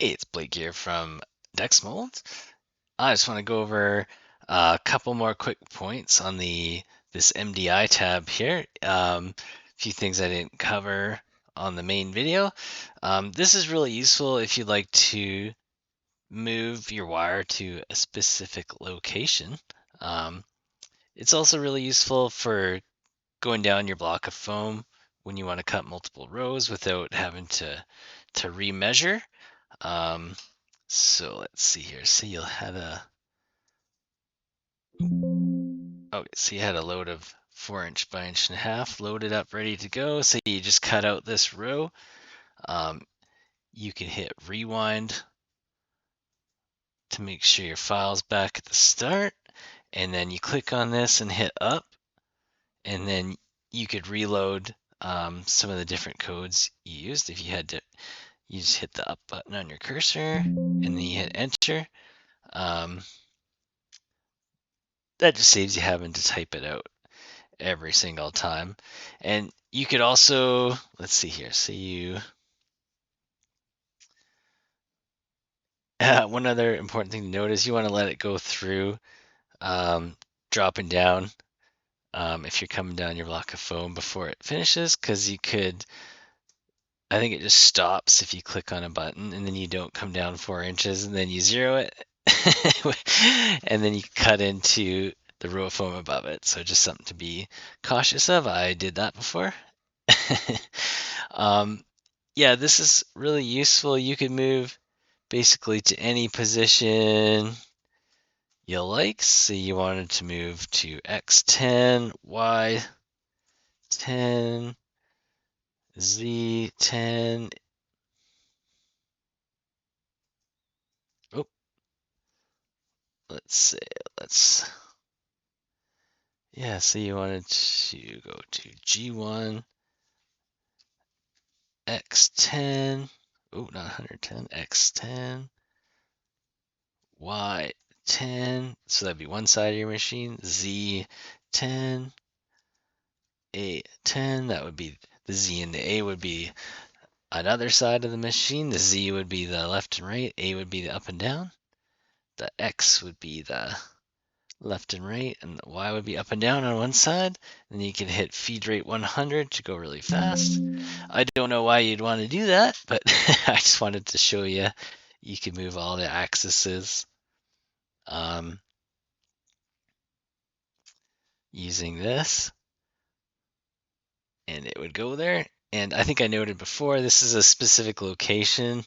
Hey, it's Blake here from Dexmold. I just want to go over a couple more quick points on this MDI tab here. A few things I didn't cover on the main video. This is really useful if you'd like to move your wire to a specific location. It's also really useful for going down your block of foam when you want to cut multiple rows without having to remeasure. So let's see here. So you had a load of 4" by 1.5" loaded up, ready to go. So you just cut out this row. You can hit rewind to make sure your file's back at the start, and then you click on this and hit up, and then you could reload some of the different codes you used. If you had to, you just hit the up button on your cursor, and then you hit enter. That just saves you having to type it out every single time. And you could also, let's see here, one other important thing to note is you want to let it go through, dropping down if you're coming down your block of foam before it finishes, because I think it just stops if you click on a button and then you don't come down 4 inches and then you zero it and then you cut into the row of foam above it. So just something to be cautious of. I did that before. Yeah, this is really useful. You can move basically to any position you like. So you wanted to move to X10, Y10, Z10. Oh, let's see. Yeah, so you wanted to go to G1, X10. Oh, not 110, X10, Y10. So that'd be one side of your machine. Z10, A10. That would be the Z and the A would be another side of the machine. The Z would be the left and right. A would be the up and down. The X would be the left and right, and the Y would be up and down on one side. Then you can hit feed rate 100 to go really fast. I don't know why you'd want to do that, but I just wanted to show you can move all the axes using this, and it would go there. And I think I noted before, this is a specific location,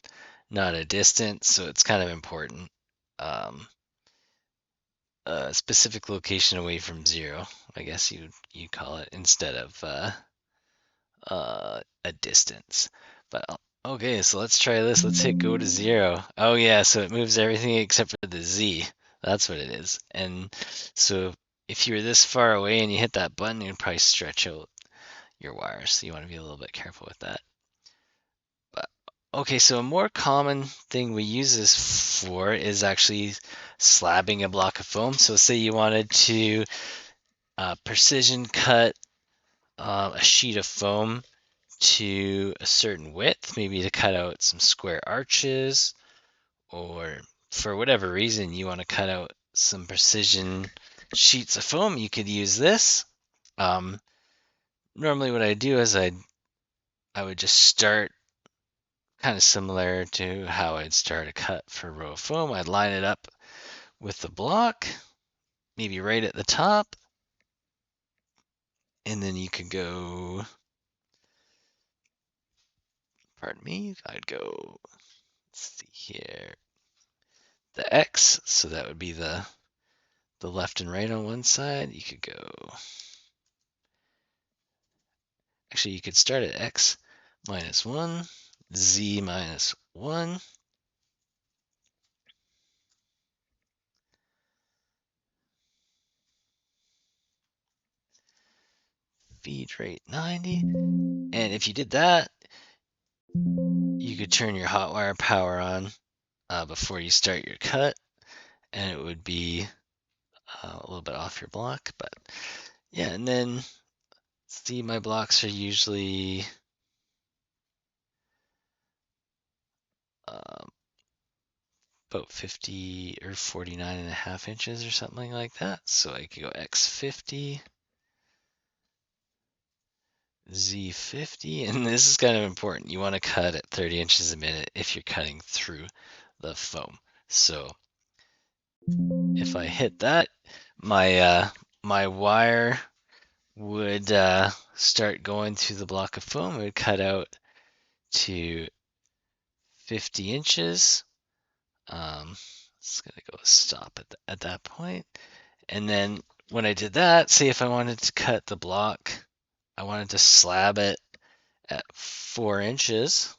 not a distance, so it's kind of important. A specific location away from zero, I guess you call it, instead of a distance. But okay, so let's try this. Let's hit go to 0. Oh yeah, so it moves everything except for the Z. That's what it is. And so if you were this far away and you hit that button, you'd probably stretch out your wires. So you want to be a little bit careful with that. But okay, so a more common thing we use this for is actually slabbing a block of foam. So say you wanted to precision cut a sheet of foam to a certain width, maybe to cut out some square arches, or for whatever reason you want to cut out some precision sheets of foam, you could use this. Normally what I do is I would just start kind of similar to how I'd start a cut for a row of foam. I'd line it up with the block, maybe right at the top, and then you could go, pardon me, I'd go, let's see here, the X, so that would be the left and right on one side. You could go, actually you could start at X minus 1, Z minus 1. Feed rate 90. And if you did that, you could turn your hot wire power on before you start your cut, and it would be a little bit off your block. But yeah, and then see, my blocks are usually about 50 or 49.5 inches or something like that. So I could go X50, Z50, and this is kind of important. You want to cut at 30 inches a minute if you're cutting through the foam. So if I hit that, my wire would start going through the block of foam. It would cut out to 50 inches. It's gonna go stop at that point. And then when I did that, say if I wanted to cut the block, I wanted to slab it at 4 inches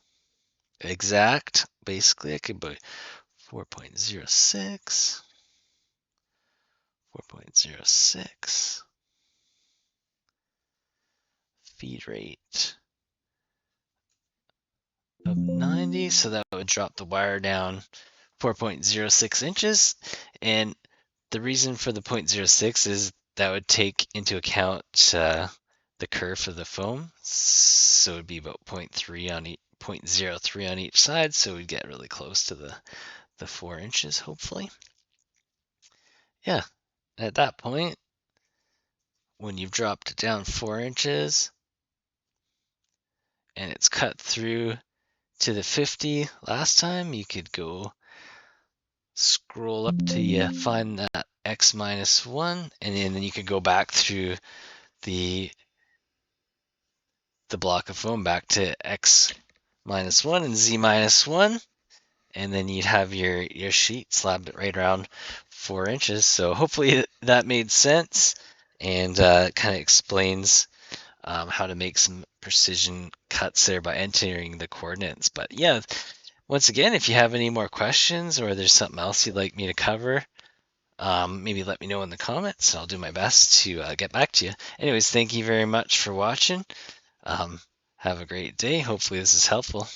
exact. Basically, I could put 4.06, 4.06, feed rate of 90, so that would drop the wire down 4.06 inches. And the reason for the 0.06 is that would take into account the kerf of the foam. So it would be about 0.03 on each side. So we'd get really close to the 4 inches, hopefully. Yeah, at that point, when you've dropped it down 4 inches and it's cut through to the 50 last time, you could go scroll up till you find that X minus 1, and then you could go back through the block of foam back to X minus 1 and Z minus 1, and then you'd have your sheet slabbed at right around 4 inches. So hopefully that made sense, and kind of explains how to make some precision cuts there by entering the coordinates. But yeah, once again, if you have any more questions or there's something else you'd like me to cover, maybe let me know in the comments. I'll do my best to get back to you. Anyways, thank you very much for watching. Have a great day. Hopefully this is helpful.